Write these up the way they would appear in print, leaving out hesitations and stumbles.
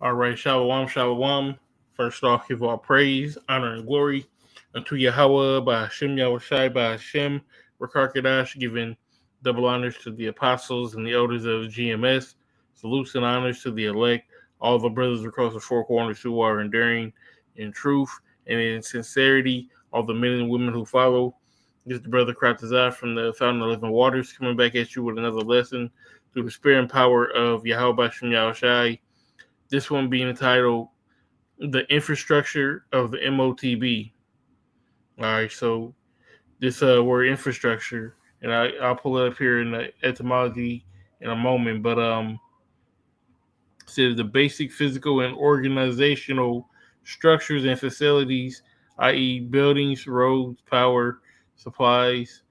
All right, shalom, shalom. First off, give all praise, honor, and glory unto Yahweh by Hashem, Yahushai by Hashem, Rakar giving double honors to the apostles and the elders of GMS, salutes and honors to the elect, all the brothers across the four corners who are enduring in truth and in sincerity, all the men and women who follow. This is the brother Kratazah from the Fountain of Living Waters coming back at you with another lesson through the spirit and power of Yahweh by Hashem, Yahushai. This one being entitled The Infrastructure of the MOTB. All right, so this word infrastructure, and I'll pull it up here in the etymology in a moment, but it says the basic physical and organizational structures and facilities, i.e., buildings, roads, power, supplies,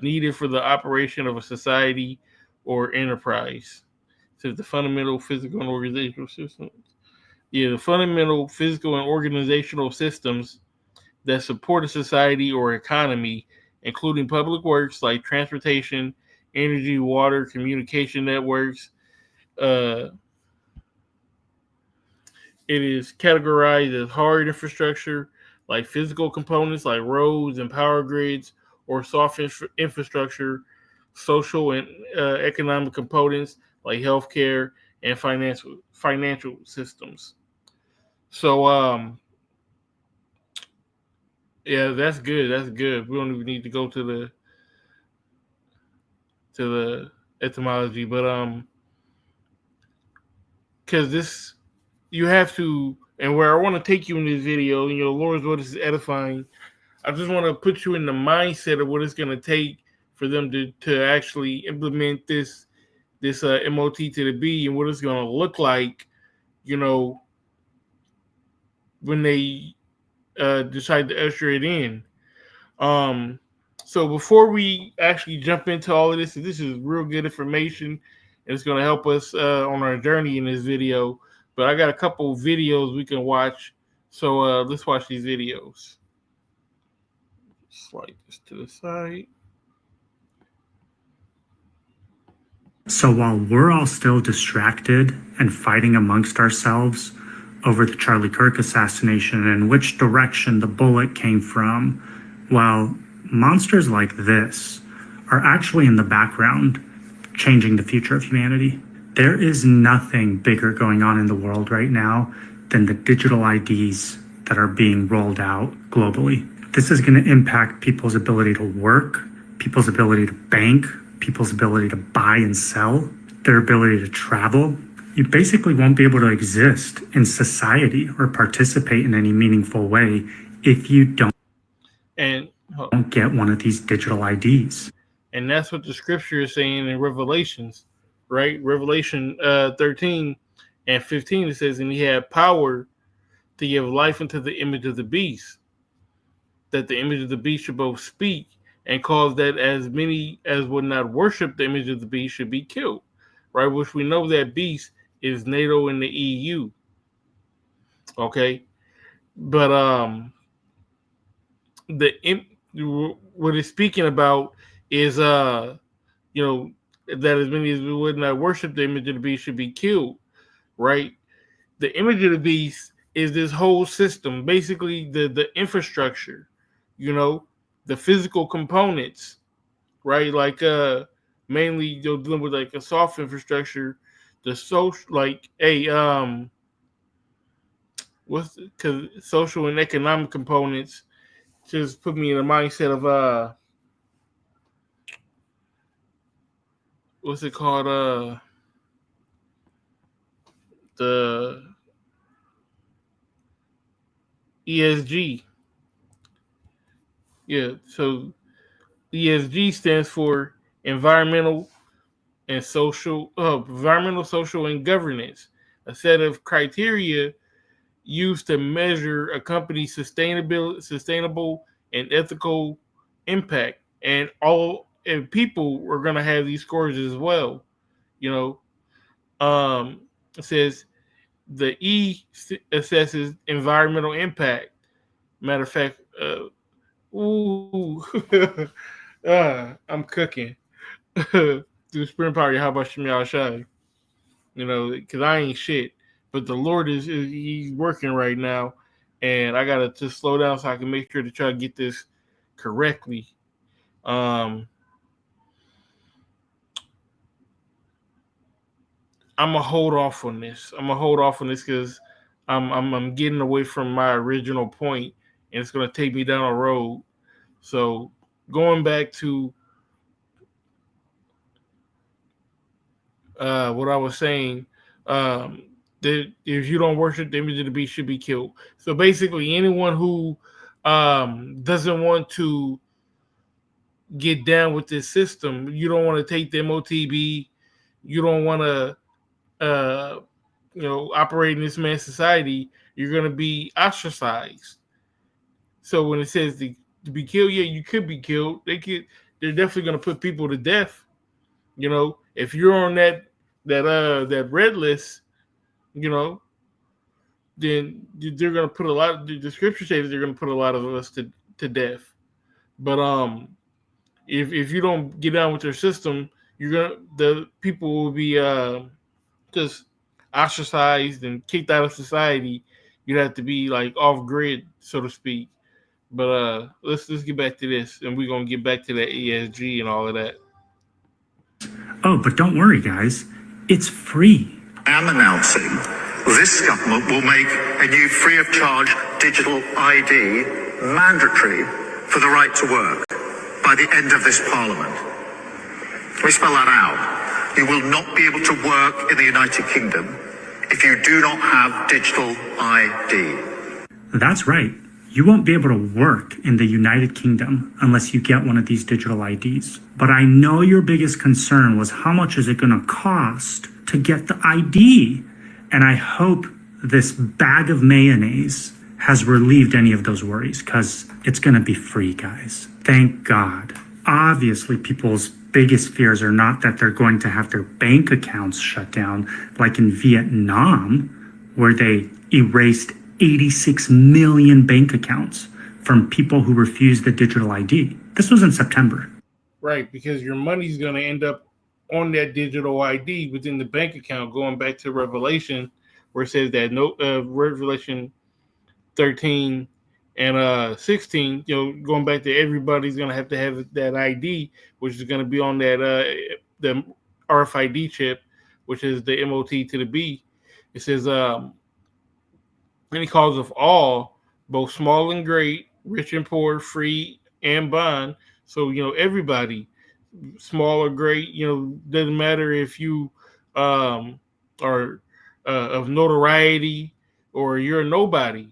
needed for the operation of a society or enterprise. It says the fundamental physical and organizational systems. Yeah, the fundamental physical and organizational systems that support a society or economy, including public works like transportation, energy, water, communication networks. Uh, it is categorized as hard infrastructure, like physical components like roads and power grids, or soft infrastructure, social and economic components like healthcare and financial systems. So, yeah, that's good. That's good. We don't even need to go to the etymology, but because this you have to, and where I want to take you in this video, Lord's word is edifying. I just want to put you in the mindset of what it's going to take for them to actually implement this MOT to the B and what it's going to look like, you know, when they decide to usher it in. Um, so before we actually jump into all of this is real good information, and it's going to help us on our journey in this video. But I got a couple of videos we can watch, so let's watch these videos. Slide this to the side. So while we're all still distracted and fighting amongst ourselves over the Charlie Kirk assassination and which direction the bullet came from, well, monsters like this are actually in the background changing the future of humanity. There is nothing bigger going on in the world right now than the digital IDs that are being rolled out globally. This is going to impact people's ability to work, people's ability to bank, people's ability to buy and sell, their ability to travel. You basically won't be able to exist in society or participate in any meaningful way if you don't get one of these digital IDs. And that's what the scripture is saying in Revelations, right? Revelation 13 and 15, it says, and he had power to give life unto the image of the beast, that the image of the beast should both speak and cause that as many as would not worship the image of the beast should be killed, right? Which we know that beast is NATO and the EU. Okay, but what it's speaking about is that as many as would not worship the image of the beast should be killed, right? The image of the beast is this whole system, basically the infrastructure, the physical components, right? Like mainly you're dealing with like a soft infrastructure, the social, like because social and economic components just put me in a mindset of what's it called, the ESG. Yeah, so ESG stands for environmental, social, and governance, a set of criteria used to measure a company's sustainable and ethical impact. And people are going to have these scores as well. You it says the E assesses environmental impact. Matter of fact, I'm cooking. Through Spring Power, how about Shimmy Shai? Because I ain't shit. but the Lord is he's working right now, and I gotta just slow down so I can make sure to try to get this correctly. Um, I'm gonna hold off on this. I'm gonna hold off on this because I'm getting away from my original point, and it's gonna take me down a road. So going back to what I was saying, um, that if you don't worship the image of the beast, should be killed. So basically, anyone who doesn't want to get down with this system, you don't want to take the MOTB, you don't want to operate in this man's society, you're going to be ostracized. So when it says to be killed, yeah, you could be killed. They're definitely going to put people to death. If you're on that red list, you know, then they're going to put a lot of the scripture says they're going to put a lot of us to death. But if you don't get down with their system, the people will be just ostracized and kicked out of society. You'd have to be like off grid, so to speak. But let's get back to this, and we're gonna get back to that ESG and all of that. Oh, but don't worry, guys. It's free. I am announcing this government will make a new free of charge digital ID mandatory for the right to work by the end of this parliament. Let me spell that out. You will not be able to work in the United Kingdom if you do not have digital ID. That's right. You won't be able to work in the United Kingdom unless you get one of these digital IDs. But I know your biggest concern was how much is it going to cost to get the ID? And I hope this bag of mayonnaise has relieved any of those worries, because it's going to be free, guys. Thank God. Obviously, people's biggest fears are not that they're going to have their bank accounts shut down, like in Vietnam, where they erased 86 million bank accounts from people who refused the digital ID. This was in September. Right, because your money's going to end up on that digital ID within the bank account, going back to Revelation, where it says that Revelation 13 and 16, going back to everybody's going to have that ID, which is going to be on that the RFID chip, which is the MOT to the B. It says, any cause of all, both small and great, rich and poor, free and bond. So, everybody, small or great, doesn't matter if you are of notoriety or you're a nobody,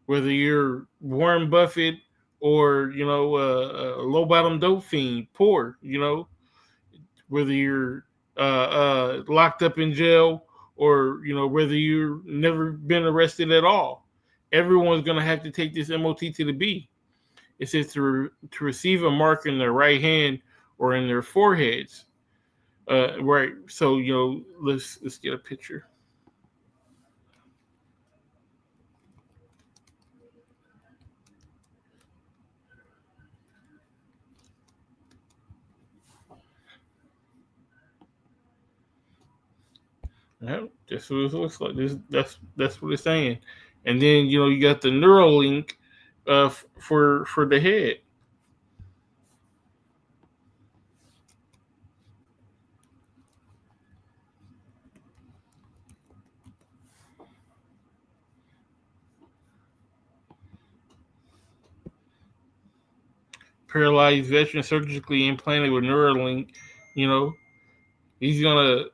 whether you're Warren Buffett or, a low bottom dope fiend, poor, whether you're locked up in jail or whether you've never been arrested at all, everyone's going to have to take this MOT to the B. It says to receive a mark in their right hand or in their foreheads. Right. So let's get a picture. Yeah, that's what it looks like. That's what it's saying. And then you got the Neuralink for the head. Paralyzed veteran surgically implanted with Neuralink. He's gonna.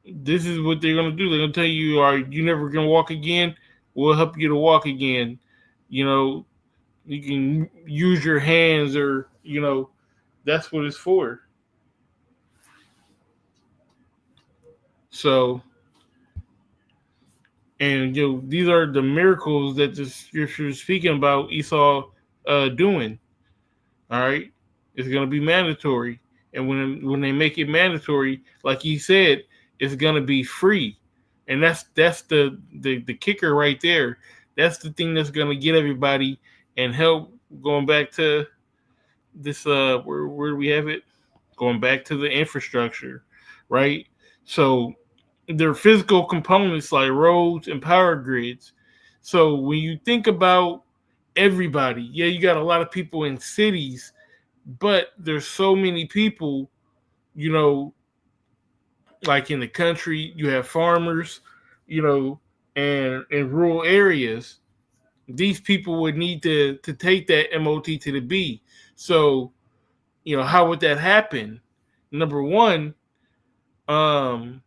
This is what they're gonna do. They're gonna tell you, "Are you never gonna walk again? We'll help you to walk again." You can use your hands, or that's what it's for. So, and these are the miracles that the scripture is speaking about Esau doing. All right, it's gonna be mandatory, and when they make it mandatory, like he said, it's gonna be free, and that's the kicker right there. That's the thing that's gonna get everybody and help. Going back to this, where do we have it? Going back to the infrastructure, right? So they're physical components like roads and power grids. So when you think about everybody, yeah, you got a lot of people in cities, but there's so many people, you know, like in the country, you have farmers, you know, and in rural areas, these people would need to take that MOT to the B. So, you know, how would that happen? Number one, um,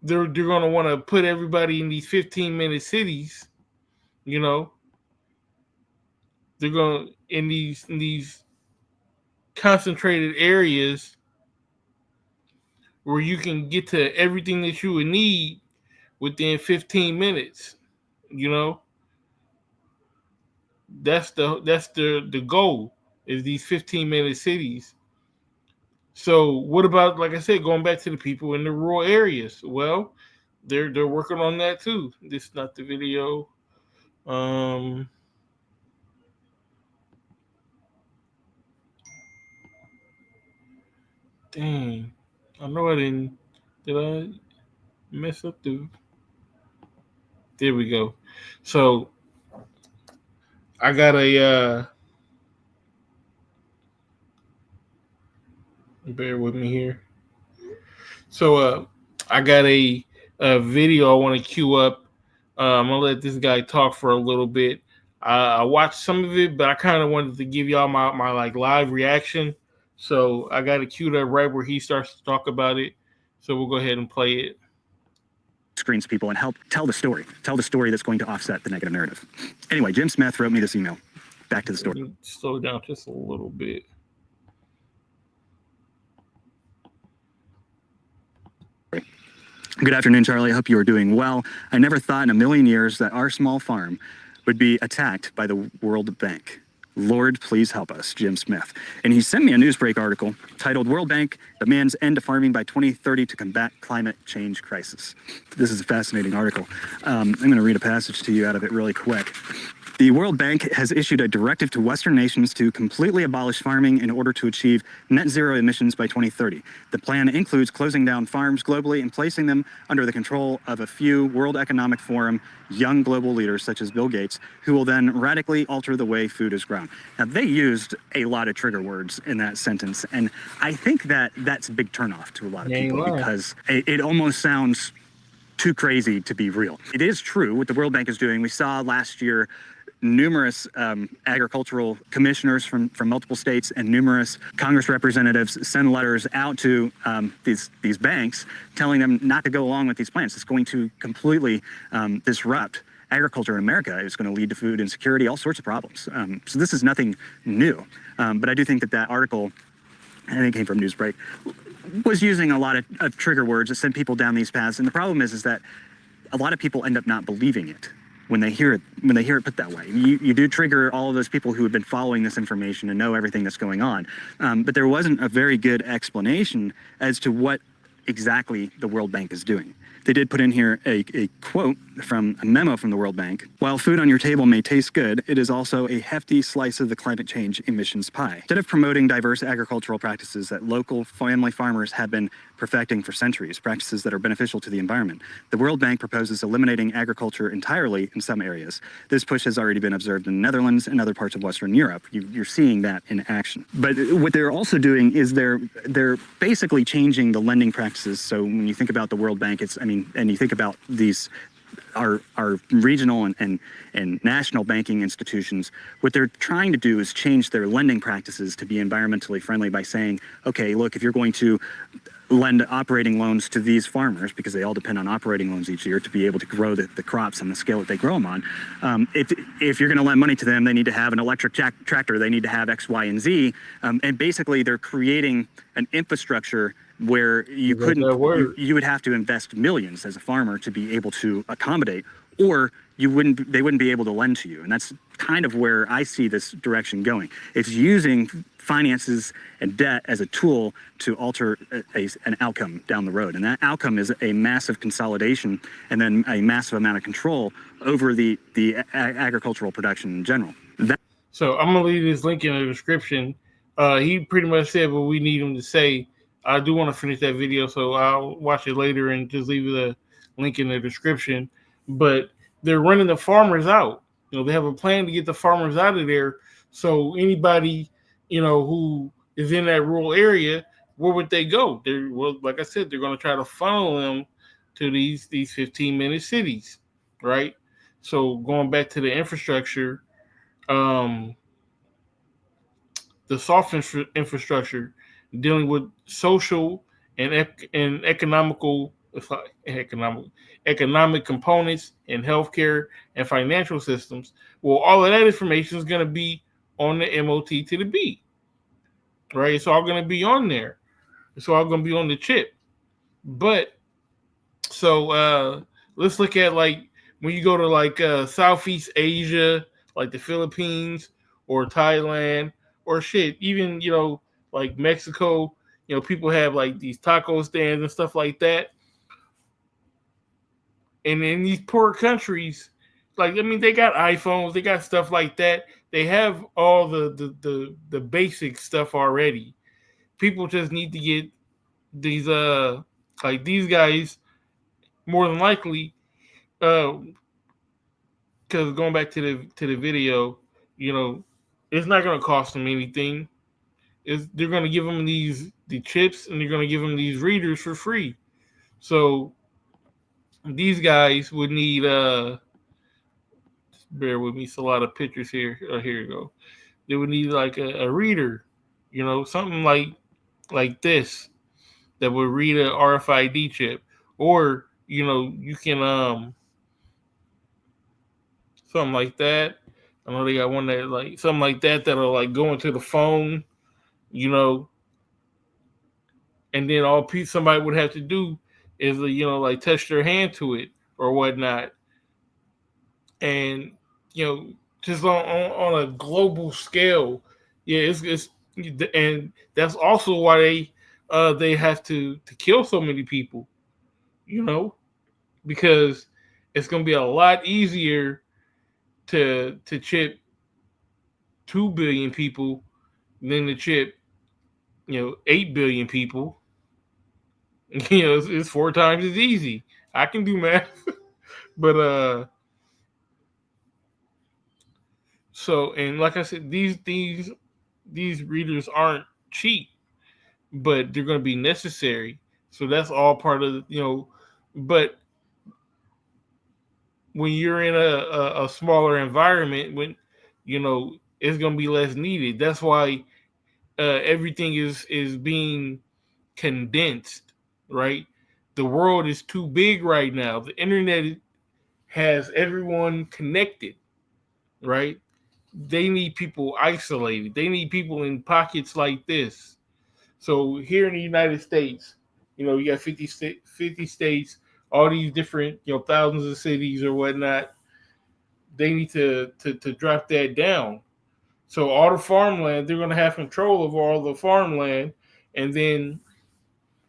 they're going to want to put everybody in these 15-minute cities, you know. They're going to in these concentrated areas where you can get to everything that you would need within 15 minutes, you know. That's the goal, is these 15-minute cities. So what about, like I said, going back to the people in the rural areas? Well, they're working on that too. This is not the video. Dang. I know I didn't. Did I mess up the? There we go. So I got a. Bear with me here. So I got a video I want to queue up. I'm gonna let this guy talk for a little bit. I watched some of it, but I kind of wanted to give y'all my like live reaction. So I got it queued up right where he starts to talk about it. So we'll go ahead and play it. Screens people and help tell the story that's going to offset the negative narrative. Anyway, Jim Smith wrote me this email. Back to the story. Slow down just a little bit. Good afternoon, Charlie. I hope you are doing well. I never thought in a million years that our small farm would be attacked by the World Bank. Lord, please help us, Jim Smith. And he sent me a Newsbreak article titled "World Bank Demands End to Farming by 2030 to Combat Climate Change Crisis." This is a fascinating article. I'm going to read a passage to you out of it really quick. The World Bank has issued a directive to Western nations to completely abolish farming in order to achieve net zero emissions by 2030. The plan includes closing down farms globally and placing them under the control of a few World Economic Forum young global leaders such as Bill Gates, who will then radically alter the way food is grown. Now, they used a lot of trigger words in that sentence, and I think that that's a big turnoff to a lot of people because it almost sounds too crazy to be real. It is true what the World Bank is doing. We saw last year numerous agricultural commissioners from multiple states and numerous Congress representatives send letters out to these banks telling them not to go along with these plans. It's going to completely disrupt agriculture in America. It's going to lead to food insecurity, all sorts of problems. So this is nothing new. But I do think that article, I think it came from Newsbreak, was using a lot of trigger words that send people down these paths. And the problem is that a lot of people end up not believing it when they hear it put that way. You do trigger all of those people who have been following this information and know everything that's going on. But there wasn't a very good explanation as to what exactly the World Bank is doing. They did put in here a quote from a memo from the World Bank. While food on your table may taste good, it is also a hefty slice of the climate change emissions pie. Instead of promoting diverse agricultural practices that local family farmers have been perfecting for centuries, practices that are beneficial to the environment, the World Bank proposes eliminating agriculture entirely in some areas. This push has already been observed in the Netherlands and other parts of Western Europe. You're seeing that in action. But what they're also doing is they're basically changing the lending practices. So when you think about the World Bank, and you think about these our regional and national banking institutions, what they're trying to do is change their lending practices to be environmentally friendly by saying, okay, look, if you're going to lend operating loans to these farmers, because they all depend on operating loans each year to be able to grow the crops on the scale that they grow them on. If you're going to lend money to them, they need to have an electric tractor, they need to have X, Y, and Z. And basically they're creating an infrastructure where you would have to invest millions as a farmer to be able to accommodate, or they wouldn't be able to lend to you. And that's kind of where I see this direction going. It's using finances and debt as a tool to alter an outcome down the road. And that outcome is a massive consolidation and then a massive amount of control over the agricultural production in general. So I'm going to leave this link in the description. He pretty much said what we need him to say. I do want to finish that video, so I'll watch it later and just leave the link in the description. But they're running the farmers out. They have a plan to get the farmers out of there. So anybody, who is in that rural area, where would they go? Like I said, they're going to try to funnel them to these 15-minute cities, right? So going back to the infrastructure, um, the soft infrastructure, dealing with social and economical economic components in healthcare and financial systems. Well, all of that information is going to be on the MOT to the B, right? It's all going to be on there. It's all going to be on the chip. But so let's look at like when you go to like Southeast Asia, like the Philippines or Thailand or shit, even like Mexico. People have like these taco stands and stuff like that. And in these poor countries, like they got iPhones, they got stuff like that. They have all the basic stuff already. People just need to get these like these guys more than likely because going back to the video, it's not going to cost them anything. They're going to give them the chips and they're going to give them these readers for free. So these guys would need bear with me. It's a lot of pictures here. Here you go. They would need like a reader, something like this that would read a RFID chip, or you can something like that. I know they got one that like something like that that'll like go into the phone, and then all somebody would have to do is like touch their hand to it or whatnot, and just on a global scale, yeah, it's and that's also why they have to kill so many people, because it's gonna be a lot easier to chip 2 billion people than to chip 8 billion people. It's 4 times as easy. I can do math, but so and like I said, these readers aren't cheap, but they're going to be necessary. So that's all part of But when you're in a smaller environment, when it's going to be less needed. That's why everything is being condensed, right? The world is too big right now. The internet has everyone connected, right? They need people isolated. They need people in pockets like this. So here in the United States, you got 50 states, all these different, thousands of cities or whatnot. They need to drop that down. So all the farmland, they're going to have control of all the farmland, and then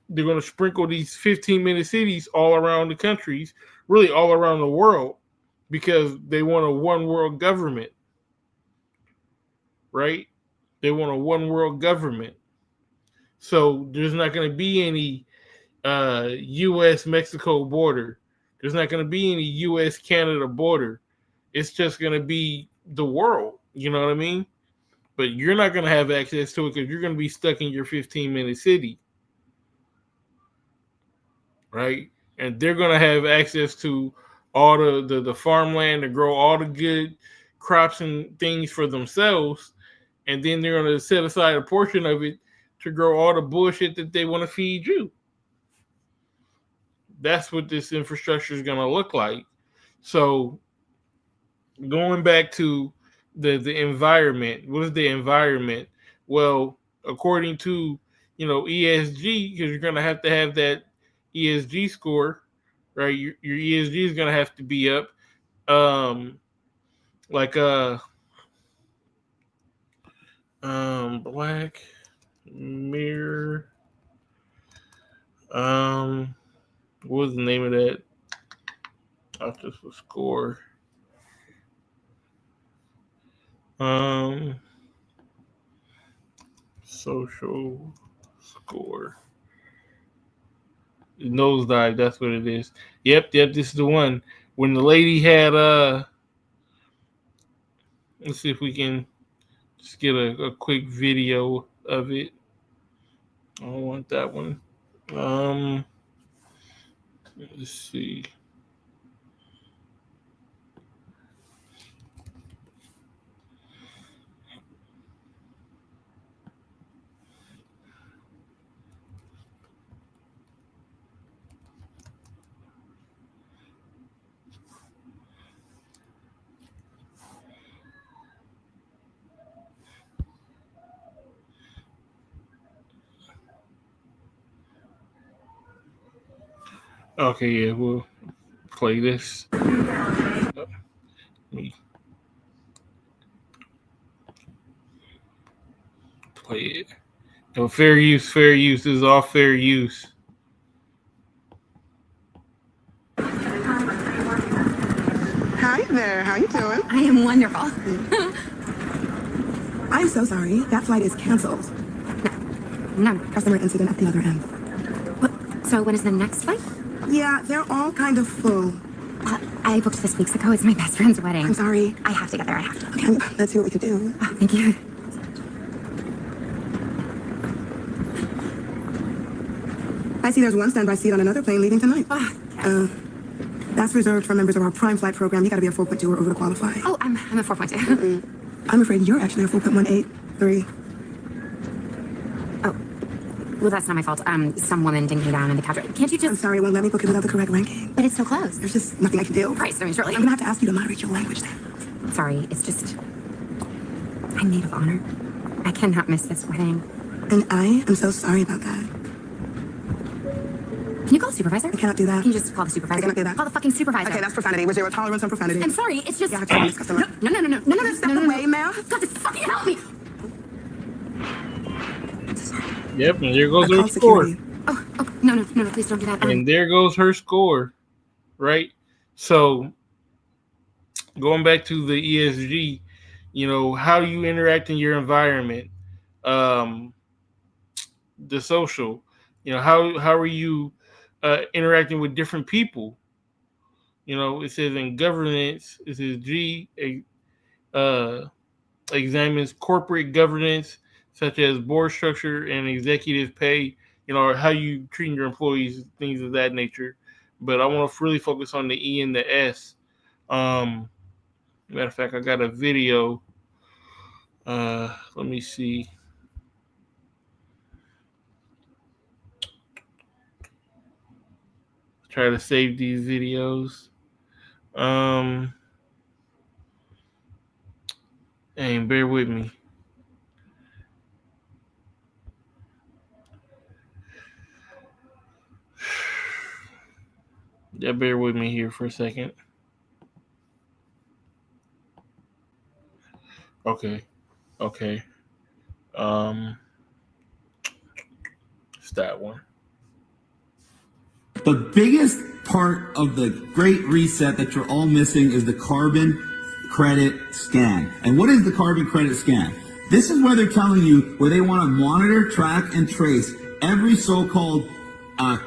they're going to sprinkle these 15-minute cities all around the countries, really all around the world, because they want a one world government, right? They want a one world government. So there's not going to be any U.S. Mexico border. There's not going to be any U.S. Canada border. It's just going to be the world. You know what I mean? But you're not going to have access to it because you're going to be stuck in your 15-minute city, right? And they're going to have access to all the farmland to grow all the good crops and things for themselves. And then they're going to set aside a portion of it to grow all the bullshit that they want to feed you. That's what this infrastructure is going to look like. So going back to the environment, what is the environment? Well, according to ESG, because you're going to have that ESG score, right? Your ESG is going to have to be up. Like Black Mirror. What was the name of that? After the score. Social score. Nosedive. That's what it is. Yep. This is the one. When the lady had let's see if we can just get a quick video of it. I don't want that one. Let's see. Okay, yeah, we'll play this. Let me play it. No, fair use. This is all fair use. Hi there, how you doing? I am wonderful. I'm so sorry, that flight is canceled. No. Customer incident at the other end. What? So when is the next flight? Yeah, they're all kind of full. I booked this weeks ago. It's my best friend's wedding. I'm sorry. I have to get there. I have to. Okay, let's see what we can do. Oh, thank you. I see there's one standby seat on another plane leaving tonight. Oh, yes. That's reserved for members of our Prime Flight program. You gotta be a 4.2 or over to qualify. Oh, I'm a 4.2. I'm afraid you're actually a 4.183. Oh. Well, that's not my fault. Some woman dinged me down in the counter. Can't you I'm just... sorry, it won't let me book it without the correct ranking. But it's so close. There's just nothing I can do. Christ, I mean, surely. I'm gonna have to ask you to moderate your language then. Sorry, it's just... I'm maid of honor. I cannot miss this wedding. And I am so sorry about that. Can you call the supervisor? I cannot do that. Can you just call the supervisor? I cannot do that. Call the fucking supervisor. Okay, that's profanity. With zero tolerance on profanity. I'm sorry, it's just... You have to tell this customer. No. Step away, ma'am. God, just fucking help me! Yep, and there goes I her called score. security. Oh, no, please don't do that. And there goes her score, right? So, going back to the ESG, how do you interact in your environment? The social, how are you interacting with different people? It says in governance, it says G examines corporate governance, such as board structure and executive pay, how you treat your employees, things of that nature. But I want to really focus on the E and the S. Matter of fact, I got a video. Let me see. Try to save these videos. And bear with me. Yeah, bear with me here for a second. Okay. It's that one. The biggest part of the Great Reset that you're all missing is the carbon credit scan. And what is the carbon credit scan? This is where they're telling you where they want to monitor, track, and trace every so-called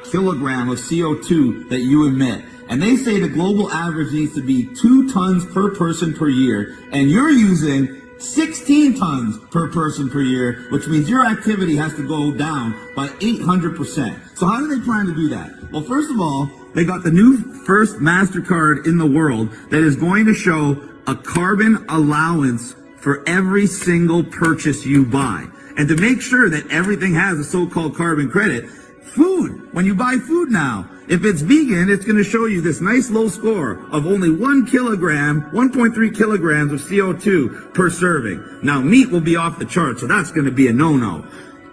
kilogram of CO2 that you emit. And they say the global average needs to be 2 tons per person per year. And you're using 16 tons per person per year, which means your activity has to go down by 800%. So how do they plan to do that? Well, first of all, they got the new first MasterCard in the world that is going to show a carbon allowance for every single purchase you buy. And to make sure that everything has a so-called carbon credit, food, when you buy food now, if it's vegan, it's going to show you this nice low score of only 1 kilogram, 1.3 kilograms of CO2 per serving. Now, meat will be off the chart, so that's going to be a no-no.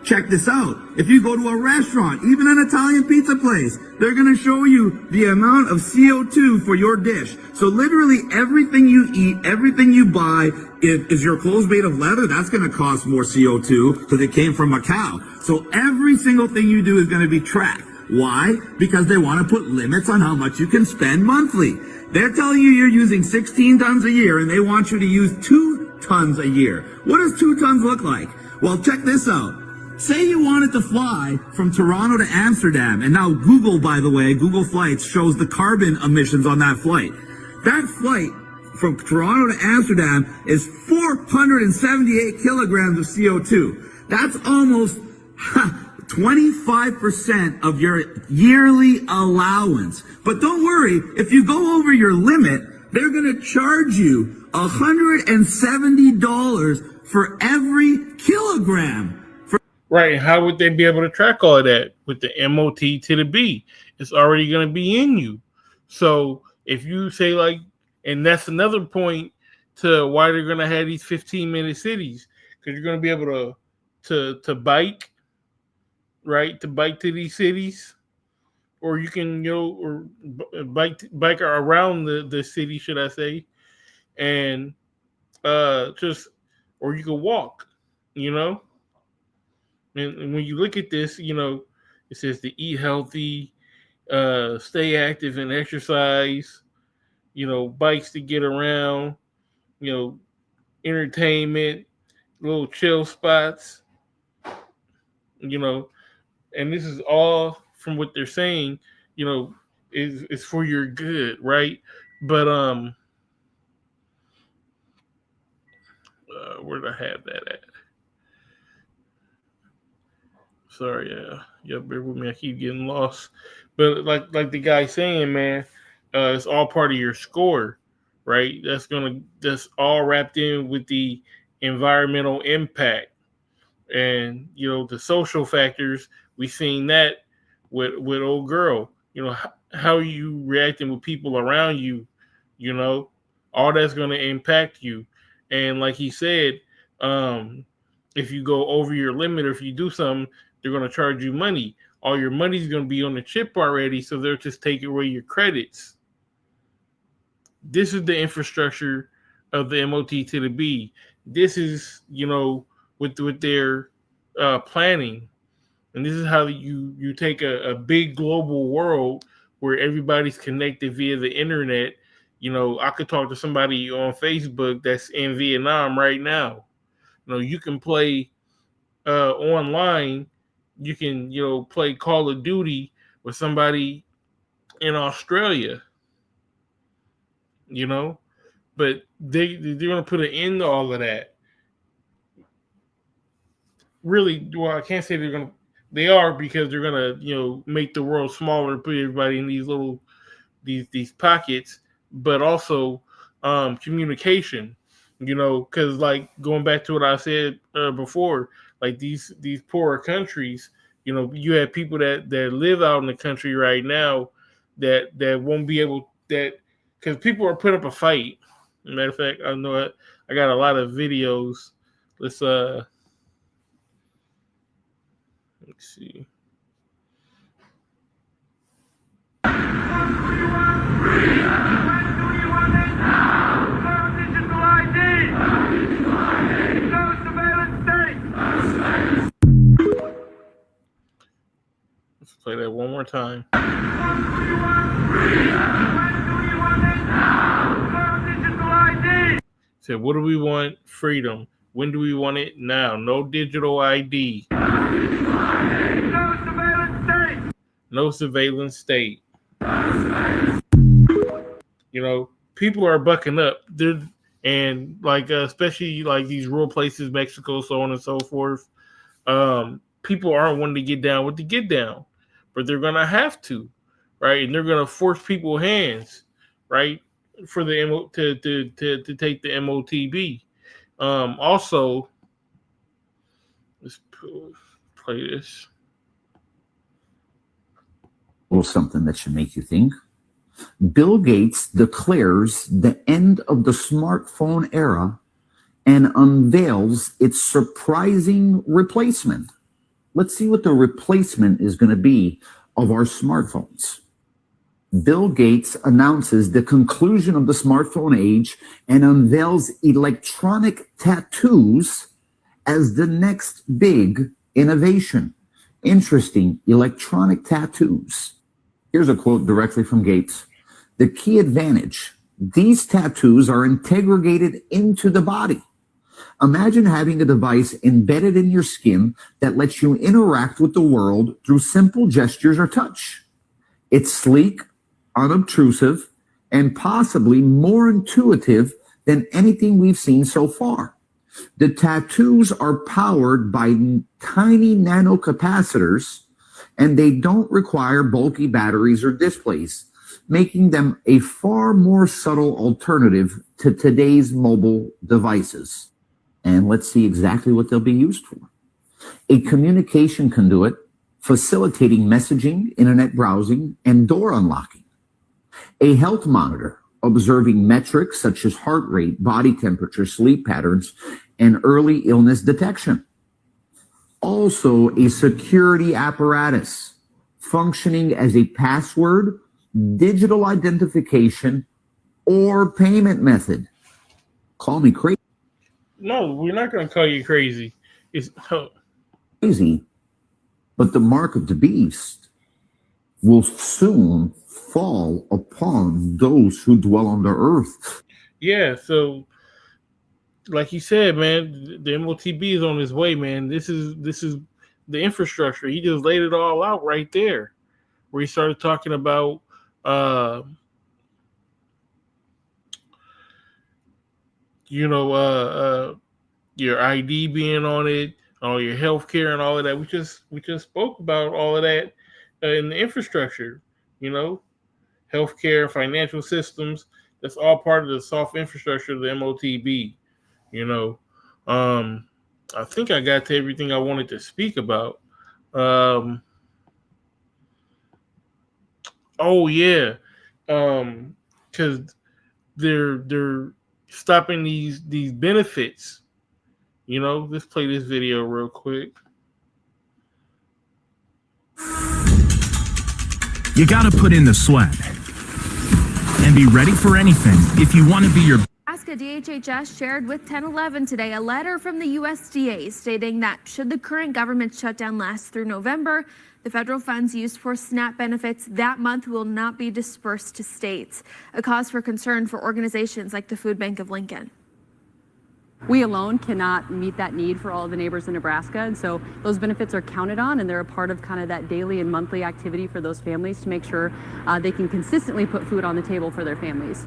Check this out. If you go to a restaurant, even an Italian pizza place, they're going to show you the amount of CO2 for your dish. So literally everything you eat, everything you buy, is your clothes made of leather? That's going to cost more CO2 because it came from a cow. So every single thing you do is going to be tracked. Why? Because they want to put limits on how much you can spend monthly. They're telling you you're using 16 tons a year and they want you to use 2 tons a year. What does 2 tons look like? Well, check this out. Say you wanted to fly from Toronto to Amsterdam, and now Google, by the way, Google Flights shows the carbon emissions on that flight. That flight from Toronto to Amsterdam is 478 kilograms of CO2. That's almost 25% of your yearly allowance. But don't worry, if you go over your limit, they're going to charge you $170 for every kilogram. Right. How would they be able to track all of that with the MOT to the B? It's already going to be in you. So if you say like, and that's another point to why they're going to have these 15-minute cities, because you're going to be able to bike, right? To bike to these cities, or you can or bike around the city, should I say, and or you can walk, And when you look at this, it says to eat healthy, stay active and exercise, bikes to get around, entertainment, little chill spots, and this is all from what they're saying, is for your good, right? But where did I have that at? Sorry, bear with me. I keep getting lost. But like the guy saying, man, it's all part of your score, right? That's all wrapped in with the environmental impact, and the social factors. We seen that with old girl. How are you reacting with people around you? All that's going to impact you. And like he said, if you go over your limit or if you do something, they're going to charge you money. All your money's going to be on the chip already, so they'll just take away your credits. This is the infrastructure of the MOT to the B. This is, with their planning. And this is how you take a big global world where everybody's connected via the internet. I could talk to somebody on Facebook that's in Vietnam right now. You can play online. You can, play Call of Duty with somebody in Australia, but they're going to put an end to all of that. Really, well, I can't say they are, because they're going to, make the world smaller, put everybody in these little, these pockets, but also communication, because like going back to what I said before, like these poorer countries, you have people that live out in the country right now that won't be able, that because people are putting up a fight. Matter of fact, I know I got a lot of videos. Let's see. Let's play that one more time. Said, what do we want? Freedom. When do we want it? Now. No digital ID. No surveillance state. People are bucking up. And like especially like these rural places, Mexico, so on and so forth. People aren't wanting to get down with the get down, but they're gonna have to, right? And they're gonna force people's hands, right, for the to take the MOTB. Also, let's play this. A little something that should make you think. Bill Gates declares the end of the smartphone era and unveils its surprising replacement. Let's see what the replacement is going to be of our smartphones. Bill Gates announces the conclusion of the smartphone age and unveils electronic tattoos as the next big innovation. Interesting, electronic tattoos. Here's a quote directly from Gates. The key advantage, these tattoos are integrated into the body. Imagine having a device embedded in your skin that lets you interact with the world through simple gestures or touch. It's sleek, unobtrusive, and possibly more intuitive than anything we've seen so far. The tattoos are powered by tiny nanocapacitors, and they don't require bulky batteries or displays, making them a far more subtle alternative to today's mobile devices. And let's see exactly what they'll be used for. A communication conduit facilitating messaging, internet browsing, and door unlocking. A health monitor observing metrics such as heart rate, body temperature, sleep patterns, and early illness detection. Also, a security apparatus functioning as a password, digital identification, or payment method. Call me crazy. No, we're not going to call you crazy. It's crazy, but the mark of the beast will soon fall upon those who dwell on the earth. Yeah, so like he said, man, the MOTB is on his way, man. This is the infrastructure. He just laid it all out right there, where he started talking about your ID being on it, all your healthcare and all of that. We just spoke about all of that in the infrastructure. Healthcare, financial systems. That's all part of the soft infrastructure of the MOTB. I think I got to everything I wanted to speak about. Oh yeah, because they're stopping these benefits. Let's play this video real quick. You got to put in the sweat and be ready for anything if you want to be your. Nebraska DHHS shared with 1011 today a letter from the USDA stating that should the current government shutdown last through November, the federal funds used for SNAP benefits that month will not be dispersed to states, a cause for concern for organizations like the Food Bank of Lincoln. We alone cannot meet that need for all of the neighbors in Nebraska, and so those benefits are counted on, and they're a part of kind of that daily and monthly activity for those families to make sure they can consistently put food on the table for their families.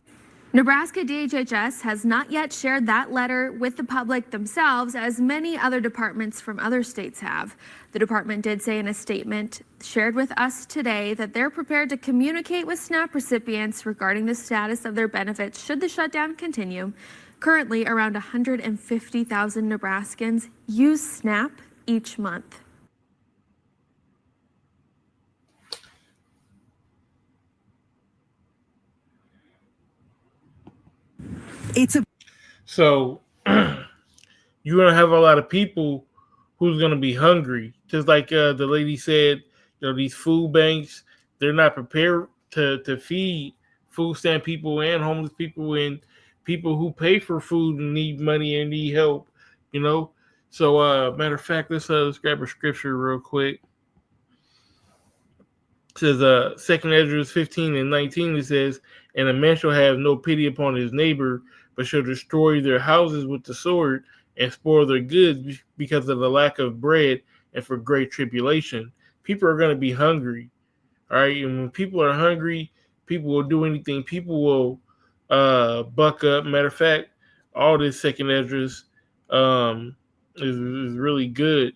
Nebraska DHHS has not yet shared that letter with the public themselves, as many other departments from other states have. The department did say in a statement shared with us today that they're prepared to communicate with SNAP recipients regarding the status of their benefits should the shutdown continue. Currently, around 150,000 Nebraskans use SNAP each month. So you're gonna have a lot of people who's gonna be hungry, just like the lady said. These food banks, they're not prepared to feed food stamp people and homeless people and people who pay for food and need money and need help. So matter of fact, let's grab a scripture real quick. It says 2 Ezra 15:19. It says, "And a man shall have no pity upon his neighbor, but shall destroy their houses with the sword and spoil their goods because of the lack of bread and for great tribulation." People are going to be hungry. All right. And when people are hungry, people will do anything. People will buck up. Matter of fact, all this 2 Ezra's is really good.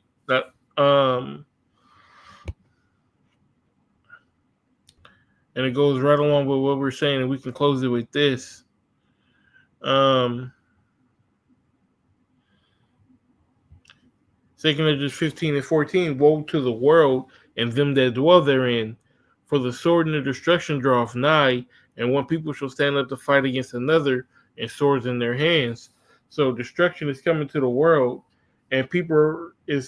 And it goes right along with what we're saying, and we can close it with this. 2 Ezra 15:14, "Woe to the world and them that dwell therein, for the sword and the destruction draweth nigh, and one people shall stand up to fight against another, and swords in their hands." So destruction is coming to the world, and people it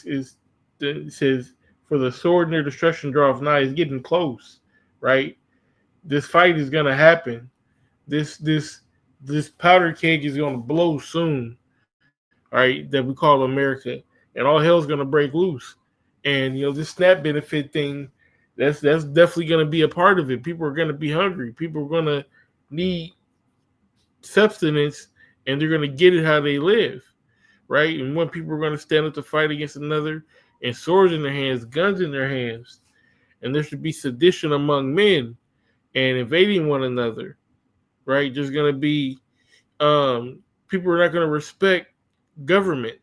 says, "For the sword and the destruction draweth nigh," is getting close, right? This fight is gonna happen. This powder keg is gonna blow soon, all right, that we call America, and all hell's gonna break loose. And this SNAP benefit thing, that's definitely gonna be a part of it. People are gonna be hungry. People are gonna need substance, and they're gonna get it how they live. right? And when people are going to stand up to fight against another, and swords in their hands, guns in their hands, and there should be sedition among men and invading one another, right? There's going to be people are not going to respect government,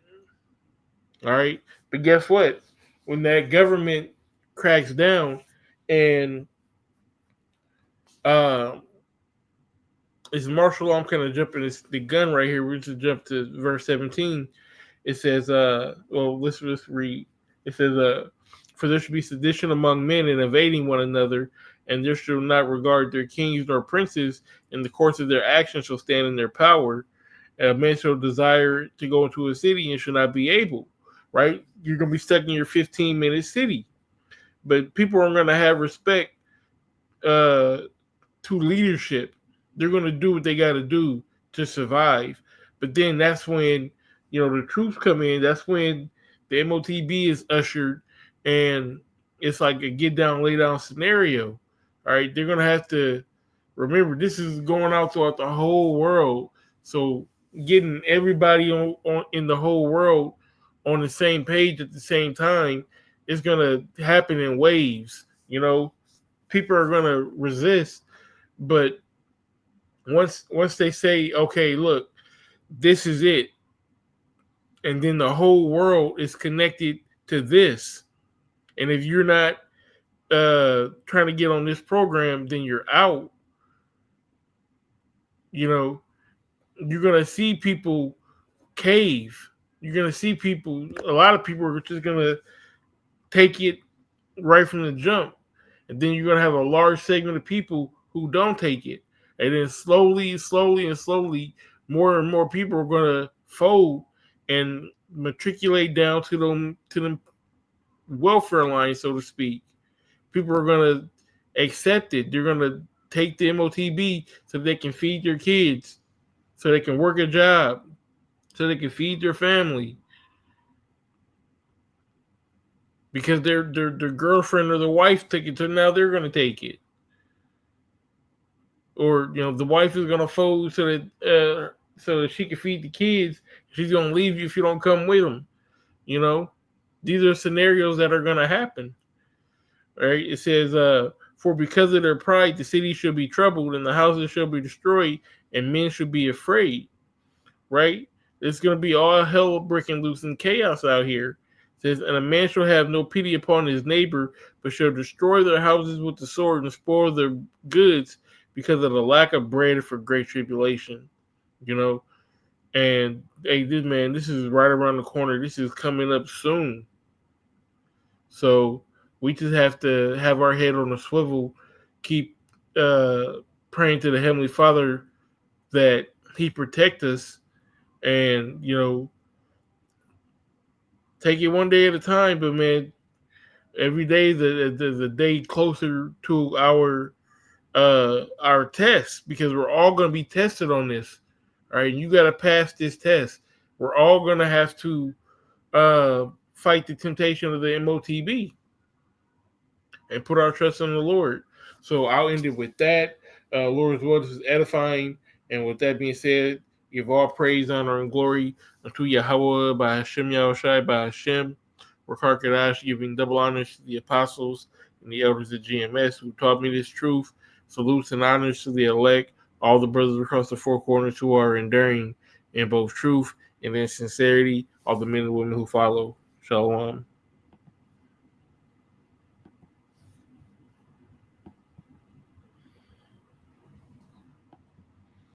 all right? But guess what? When that government cracks down and it's martial law, I'm kind of jumping the gun right here. We're just jump to verse 17. It says, let's read. It says, for there should be sedition among men and invading one another, and there shall not regard their kings nor princes, in the course of their actions shall stand in their power. A man shall desire to go into a city and shall not be able, right? You're going to be stuck in your 15-minute city. But people are going to have respect to leadership. They're going to do what they got to do to survive. But then that's when, the troops come in. That's when the MOTB is ushered, and it's like a get down, lay down scenario. All right, they're going to have to remember this is going out throughout the whole world. So getting everybody on in the whole world on the same page at the same time is going to happen in waves. People are going to resist, but once they say, okay, look, this is it, and then the whole world is connected to this, and if you're not trying to get on this program, then you're out. You're going to see people cave. You're going to see a lot of people are just going to take it right from the jump. And then you're going to have a large segment of people who don't take it. And then slowly, more and more people are going to fold and matriculate down to them welfare lines, so to speak. People are going to accept it. They're going to take the MOTB so they can feed their kids, so they can work a job, so they can feed their family. Because their girlfriend or their wife took it, so now they're going to take it. Or the wife is going to fold so that she can feed the kids. She's going to leave you if you don't come with them. These are scenarios that are going to happen. Right? It says, for because of their pride, the city shall be troubled, and the houses shall be destroyed, and men shall be afraid. Right? It's going to be all hell breaking loose and chaos out here. It says, and a man shall have no pity upon his neighbor, but shall destroy their houses with the sword and spoil their goods because of the lack of bread for great tribulation. And hey, this is right around the corner. This is coming up soon. So we just have to have our head on a swivel, keep praying to the Heavenly Father that He protect us, and take it one day at a time. But man, every day the day closer to our test, because we're all going to be tested on this. All right, you got to pass this test. We're all going to have to fight the temptation of the MOTB and put our trust in the Lord. So I'll end it with that. Lord's word is edifying. And with that being said, give all praise, honor, and glory unto Yahweh by Hashem Yahushai by Hashem. Rakar Kadash, giving double honors to the apostles and the elders of GMS who taught me this truth. Salutes and honors to the elect, all the brothers across the four corners who are enduring in both truth and in sincerity, all the men and women who follow. Shalom.